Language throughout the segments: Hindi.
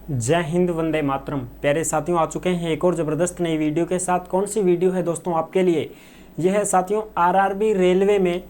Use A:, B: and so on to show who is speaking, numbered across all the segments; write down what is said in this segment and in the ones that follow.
A: जय हिंद, वंदे मातरम। प्यारे साथियों, आ चुके हैं एक और ज़बरदस्त नई वीडियो के साथ। कौन सी वीडियो है दोस्तों आपके लिए? यह है साथियों, आरआरबी रेलवे में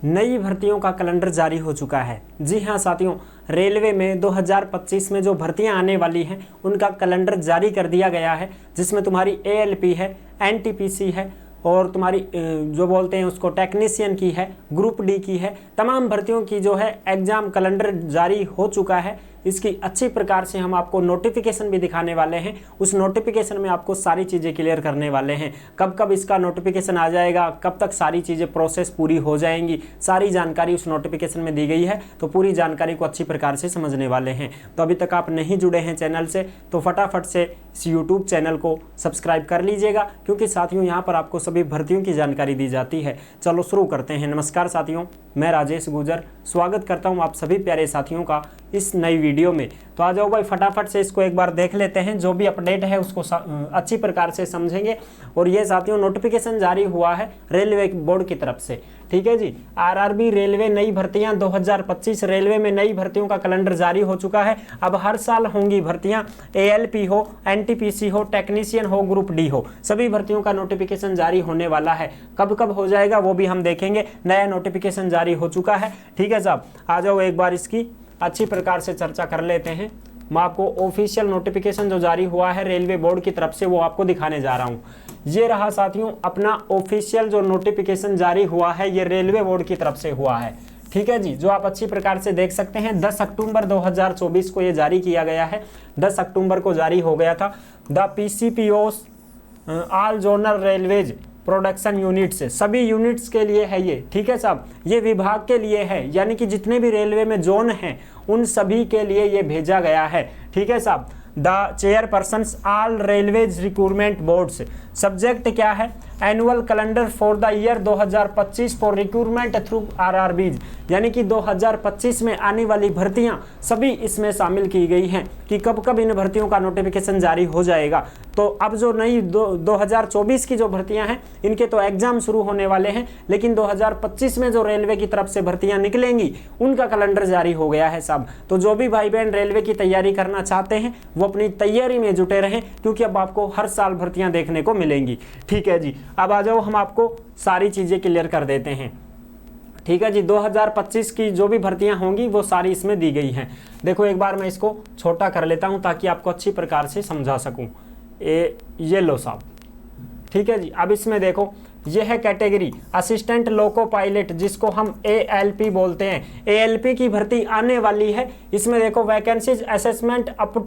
A: नई भर्तियों का कैलेंडर जारी हो चुका है। जी हाँ साथियों, रेलवे में 2025 में जो भर्तियां आने वाली हैं उनका कैलेंडर जारी कर दिया गया है, जिसमें तुम्हारी एएलपी है, एनटीपीसी है और तुम्हारी जो बोलते हैं उसको टेक्नीशियन की है, ग्रुप डी की है। तमाम भर्तियों की जो है एग्जाम कैलेंडर जारी हो चुका है। इसकी अच्छी प्रकार से हम आपको नोटिफिकेशन भी दिखाने वाले हैं। उस नोटिफिकेशन में आपको सारी चीज़ें क्लियर करने वाले हैं। कब कब इसका नोटिफिकेशन आ जाएगा, कब तक सारी चीज़ें प्रोसेस पूरी हो जाएंगी, सारी जानकारी उस नोटिफिकेशन में दी गई है। तो पूरी जानकारी को अच्छी प्रकार से समझने वाले हैं। तो अभी तक आप नहीं जुड़े हैं चैनल से तो फटाफट से इस यूट्यूब चैनल को सब्सक्राइब कर लीजिएगा, क्योंकि साथियों यहाँ पर आपको सभी भर्तियों की जानकारी दी जाती है। चलो शुरू करते हैं। नमस्कार साथियों, मैं राजेश गुजर स्वागत करता हूँ आप सभी प्यारे साथियों का इस नई वीडियो में। तो आ जाओ भाई, फटाफट से इसको एक बार देख लेते हैं। जो भी अपडेट है उसको अच्छी प्रकार से समझेंगे। और ये साथियों नोटिफिकेशन जारी हुआ है रेलवे बोर्ड की तरफ से, ठीक है जी। आरआरबी रेलवे नई भर्तियां 2025 रेलवे में नई भर्तियों का कैलेंडर जारी हो चुका है। अब हर साल होंगी भर्तियां, एएलपी हो, एनटीपीसी हो, टेक्नीशियन हो, ग्रुप डी हो, सभी भर्तियों का नोटिफिकेशन जारी होने वाला है। कब कब हो जाएगा वो भी हम देखेंगे। नया नोटिफिकेशन जारी हो चुका है, ठीक है साहब। आ जाओ एक बार इसकी अच्छी प्रकार से चर्चा कर लेते हैं। मैं आपको ऑफिशियल नोटिफिकेशन जो जारी हुआ है रेलवे बोर्ड की तरफ से वो आपको दिखाने जा रहा हूँ। ये रहा साथियों अपना ऑफिशियल जो नोटिफिकेशन जारी हुआ है, ये रेलवे बोर्ड की तरफ से हुआ है, ठीक है जी। जो आप अच्छी प्रकार से देख सकते हैं 10 अक्टूबर 2024 को ये जारी किया गया है। 10 अक्टूबर को जारी हो गया था। The PCPOs all zonal railways production units, सभी यूनिट्स के लिए है ये, ठीक है साहब। ये विभाग के लिए है, यानी कि जितने भी रेलवे में जोन हैं उन सभी के लिए ये भेजा गया है, ठीक है साहब। The chairpersons all railways recruitment boards, subject क्या है? Annual calendar for the year 2025 for recruitment through RRBs, यानी कि 2025 में आने वाली भर्तियां सभी इसमें शामिल की गई हैं कि कब कब इन भर्तियों का नोटिफिकेशन जारी हो जाएगा। तो अब जो नई 2024 की जो भर्तियां हैं इनके तो एग्जाम शुरू होने वाले हैं, लेकिन 2025 में जो रेलवे की तरफ से भर्तियां निकलेंगी उनका कैलेंडर जारी हो गया है साहब। तो जो भी भाई बहन रेलवे की तैयारी करना चाहते हैं वो अपनी तैयारी में जुटे रहें, क्योंकि अब आपको हर साल भर्तियां देखने को मिलेंगी, ठीक है जी। अब आ जाओ हम आपको सारी चीजें क्लियर कर देते हैं, ठीक है जी। 2025 की जो भी भर्तियां होंगी वो सारी इसमें दी गई हैं। देखो एक बार मैं इसको छोटा कर लेता हूं ताकि आपको अच्छी प्रकार से समझा सकूं। ये लो साहब, ठीक है जी। अब इसमें देखो, यह है कैटेगरी असिस्टेंट लोको पायलट, जिसको हम एएलपी बोलते हैं। एएलपी की भर्ती आने वाली है। इसमें देखो वैकेंसीज असेसमेंट अप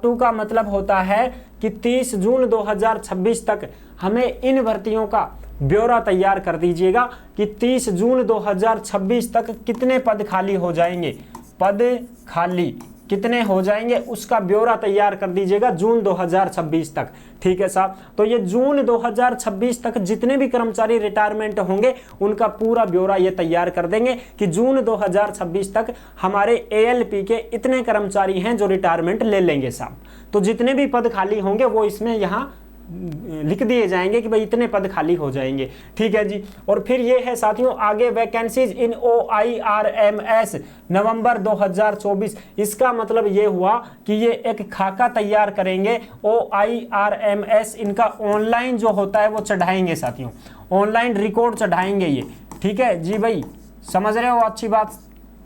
A: टू का मतलब होता है कि 30 जून 2026 तक हमें इन भर्तियों का ब्यौरा तैयार कर दीजिएगा कि 30 जून 2026 तक कितने पद खाली हो जाएंगे, पद खाली कितने हो जाएंगे उसका ब्यौरा तैयार कर दीजिएगा जून 2026 तक, ठीक है साहब। तो ये जून 2026 तक जितने भी कर्मचारी रिटायरमेंट होंगे उनका पूरा ब्यौरा ये तैयार कर देंगे कि जून 2026 तक हमारे एएलपी के इतने कर्मचारी हैं जो रिटायरमेंट ले लेंगे साहब। तो जितने भी पद खाली होंगे वो इसमें यहाँ लिख दिए जाएंगे कि भाई इतने पद खाली हो जाएंगे, ठीक है जी। और फिर ये है साथियों आगे वैकेंसीज इन OIRMS नवंबर 2024। इसका मतलब ये हुआ कि ये एक खाका तैयार करेंगे। OIRMS इनका ऑनलाइन जो होता है वो चढ़ाएंगे साथियों, ऑनलाइन रिकॉर्ड चढ़ाएंगे ये, ठीक है जी भाई। समझ रहे हो, अच्छी बात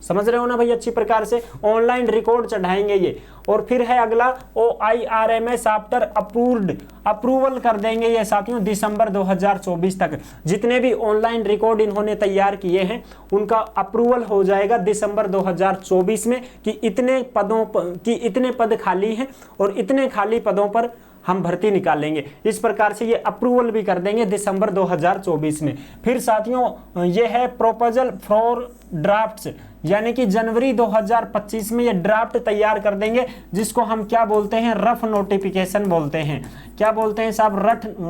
A: समझ रहे हो ना भाई, अच्छी प्रकार से ऑनलाइन रिकॉर्ड चढ़ाएंगे ये। और फिर है अगला OIRMS आफ्टर अप्रूवल कर देंगे ये साथियों दिसंबर 2024 तक। जितने भी ऑनलाइन रिकॉर्ड इन्होंने तैयार किए हैं उनका अप्रूवल हो जाएगा दिसंबर 2024 में कि इतने पदों पर कि इतने पद खाली हैं और इतने खाली पदों पर हम भर्ती निकालेंगे। इस प्रकार से ये अप्रूवल भी कर देंगे दिसंबर 2024 में। फिर साथियों ये है प्रोपोजल फॉर ड्राफ्ट्स, यानी कि जनवरी 2025 में ये ड्राफ्ट तैयार कर देंगे, जिसको हम क्या बोलते हैं, रफ नोटिफिकेशन बोलते हैं। क्या बोलते हैं साहब?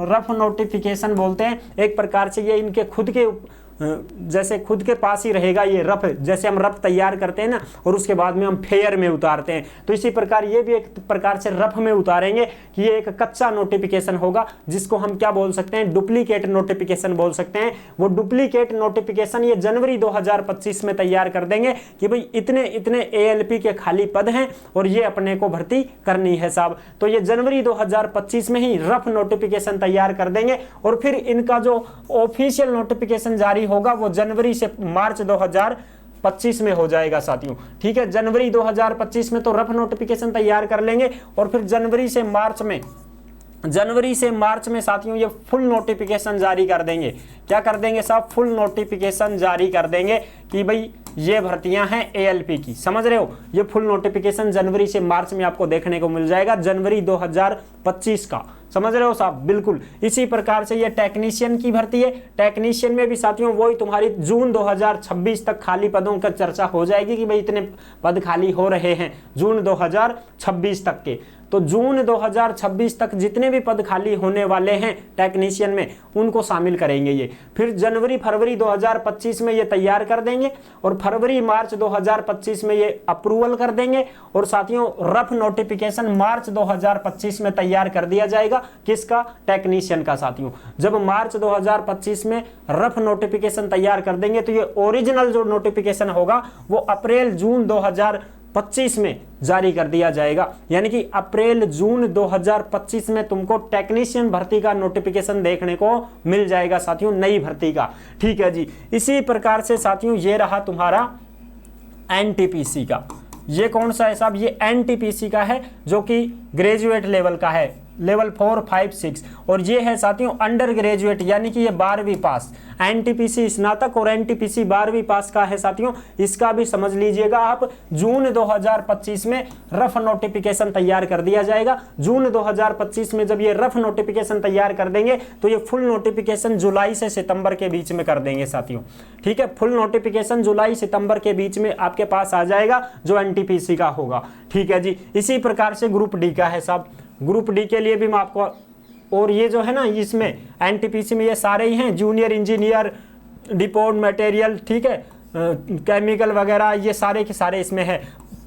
A: रफ नोटिफिकेशन बोलते हैं। एक प्रकार से ये इनके खुद के जैसे खुद के पास ही रहेगा ये रफ, जैसे हम रफ तैयार करते हैं ना और उसके बाद में हम फेयर में उतारते हैं, तो इसी प्रकार ये भी एक प्रकार से रफ में उतारेंगे कि ये एक कच्चा नोटिफिकेशन होगा, जिसको हम क्या बोल सकते हैं, डुप्लीकेट नोटिफिकेशन बोल सकते हैं। वो डुप्लीकेट नोटिफिकेशन ये जनवरी 2025 में तैयार कर देंगे कि भाई इतने इतने ALP के खाली पद हैं और ये अपने को भर्ती करनी है साहब। तो ये जनवरी 2025 में ही रफ नोटिफिकेशन तैयार कर देंगे और फिर इनका जो ऑफिशियल नोटिफिकेशन जारी होगा वो जनवरी से मार्च 2025 में हो जाएगा साथियों। ठीक है, जनवरी 2025 में तो रफ नोटिफिकेशन तैयार कर लेंगे और फिर जनवरी से मार्च में साथियों ये फुल नोटिफिकेशन जारी कर देंगे। क्या कर देंगे साहब, फुल नोटिफिकेशन जारी कर देंगे कि भाई ये भर्तियां हैं ALP की, समझ रहे हो। ये फुल नोटिफिकेशन जनवरी से मार्च में आपको देखने को मिल जाएगा, जनवरी 2025 का, समझ रहे हो साहब, बिल्कुल। इसी प्रकार से ये टेक्नीशियन की भर्ती है, टेक्नीशियन में भी साथियों वही तुम्हारी जून 2026 तक खाली पदों का चर्चा हो जाएगी कि भाई इतने पद खाली हो रहे हैं जून 2026 तक के। तो जून 2026 तक जितने भी पद खाली होने वाले हैं टेक्नीशियन में उनको शामिल करेंगे ये। फिर जनवरी फरवरी 2025 में ये तैयार कर देंगे और फरवरी मार्च 2025 में ये अप्रूवल कर देंगे और साथियों रफ नोटिफिकेशन मार्च 2025 में तैयार कर दिया जाएगा। किसका, टेक्नीशियन का साथियों। जब मार्च 2025 में रफ नोटिफिकेशन तैयार कर देंगे तो ये ओरिजिनल जो नोटिफिकेशन होगा वो अप्रैल जून 2025 में जारी कर दिया जाएगा। यानी कि अप्रैल जून 2025 में तुमको टेक्नीशियन भर्ती का नोटिफिकेशन देखने को मिल जाएगा साथियों, नई भर्ती का। ठीक है जी। इसी प्रकार से साथियों ये रहा तुम्हारा NTPC का। ये कौन सा है साहब, ये NTPC का है जो कि ग्रेजुएट लेवल का है, लेवल 4, 5, 6। और ये है साथियों अंडर ग्रेजुएट, यानी कि ये 12वीं पास। NTPC स्नातक और NTPC 12वीं पास का है साथियों। इसका भी समझ लीजिएगा आप, जून 2025 में रफ नोटिफिकेशन तैयार कर दिया जाएगा। जून 2025 में जब ये रफ नोटिफिकेशन तैयार कर देंगे तो ये फुल नोटिफिकेशन जुलाई से सितंबर के बीच में कर देंगे साथियों। ठीक है, फुल नोटिफिकेशन जुलाई सितंबर के बीच में आपके पास आ जाएगा जो NTPC का होगा। ठीक है जी। इसी प्रकार से ग्रुप D का है साहब। ग्रुप D के लिए भी मैं आपको, और ये जो है ना इसमें NTPC में ये सारे ही हैं, जूनियर इंजीनियर, डिपोट मटेरियल, ठीक है, केमिकल वगैरह, ये सारे के सारे इसमें है।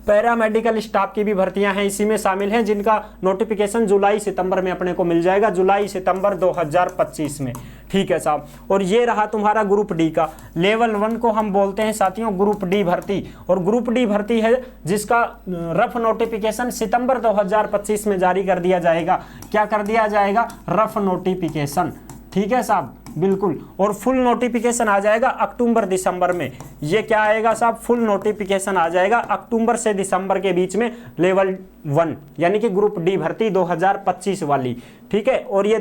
A: पैरामेडिकल स्टाफ की भी भर्तियां हैं इसी में शामिल हैं, जिनका नोटिफिकेशन जुलाई सितंबर में अपने को मिल जाएगा, जुलाई सितंबर 2025 में। ठीक है साहब। और ये रहा तुम्हारा ग्रुप D का। लेवल 1 को हम बोलते हैं साथियों ग्रुप D भर्ती, और ग्रुप D भर्ती है जिसका रफ नोटिफिकेशन सितंबर 2025 में जारी कर दिया जाएगा। क्या कर दिया जाएगा, रफ नोटिफिकेशन। ठीक है साहब, बिल्कुल। और फुल नोटिफिकेशन आ जाएगा अक्टूबर दिसंबर में। ये क्या आएगा साहब, फुल नोटिफिकेशन आ जाएगा अक्टूबर से दिसंबर के बीच में, लेवल 1 यानी कि ग्रुप D भर्ती 2025 वाली। ठीक है, और ये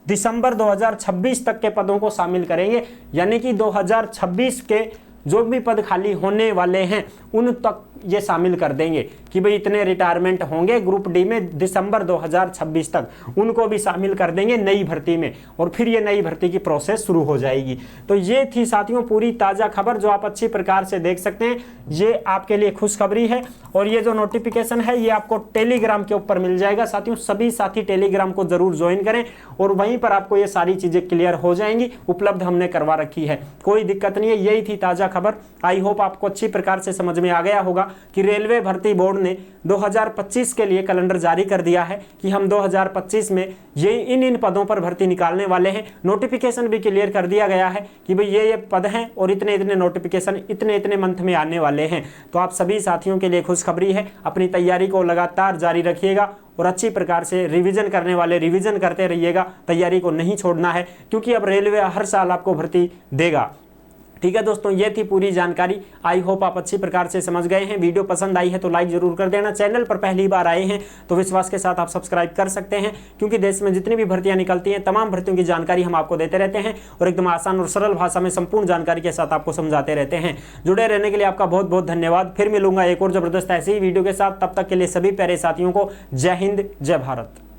A: दिसंबर 2026 तक के पदों को शामिल करेंगे, यानी कि 2026 के जो भी पद खाली होने वाले हैं उन तक ये शामिल कर देंगे कि भाई इतने रिटायरमेंट होंगे ग्रुप D में दिसंबर 2026 तक, उनको भी शामिल कर देंगे नई भर्ती में, और फिर ये नई भर्ती की प्रोसेस शुरू हो जाएगी। तो ये थी साथियों पूरी ताज़ा खबर जो आप अच्छी प्रकार से देख सकते हैं। ये आपके लिए खुशखबरी है, और ये जो नोटिफिकेशन है ये आपको टेलीग्राम के ऊपर मिल जाएगा साथियों। सभी साथी टेलीग्राम को जरूर ज्वाइन करें और वहीं पर आपको ये सारी चीज़ें क्लियर हो जाएंगी, उपलब्ध हमने करवा रखी है, कोई दिक्कत नहीं है। यही थी ताज़ा खबर। आई होप आपको अच्छी प्रकार से समझ में आ गया होगा कि रेलवे भर्ती बोर्ड ने 2025 के लिए कैलेंडर जारी कर दिया है कि हम 2025 में ये इन पदों पर भर्ती निकालने वाले हैं। नोटिफिकेशन भी क्लियर कर दिया गया है कि भाई ये पद हैं और इतने इतने नोटिफिकेशन इतने इतने मंथ में आने वाले हैं। तो आप सभी साथियों के लिए खुशखबरी है, अपनी तैयारी को लगातार जारी रखिएगा और अच्छी प्रकार से रिवीजन करने वाले रिवीजन करते रहिएगा, तैयारी को नहीं छोड़ना है, क्योंकि अब रेलवे हर साल आपको भर्ती देगा। ठीक है दोस्तों, ये थी पूरी जानकारी। आई होप आप अच्छी प्रकार से समझ गए हैं। वीडियो पसंद आई है तो लाइक जरूर कर देना। चैनल पर पहली बार आए हैं तो विश्वास के साथ आप सब्सक्राइब कर सकते हैं, क्योंकि देश में जितनी भी भर्तियां निकलती हैं तमाम भर्तियों की जानकारी हम आपको देते रहते हैं और एकदम आसान और सरल भाषा में संपूर्ण जानकारी के साथ आपको समझाते रहते हैं। जुड़े रहने के लिए आपका बहुत बहुत धन्यवाद। फिर मिलूंगा एक और जबरदस्त ऐसी ही वीडियो के साथ। तब तक के लिए सभी प्यारे साथियों को जय हिंद, जय भारत।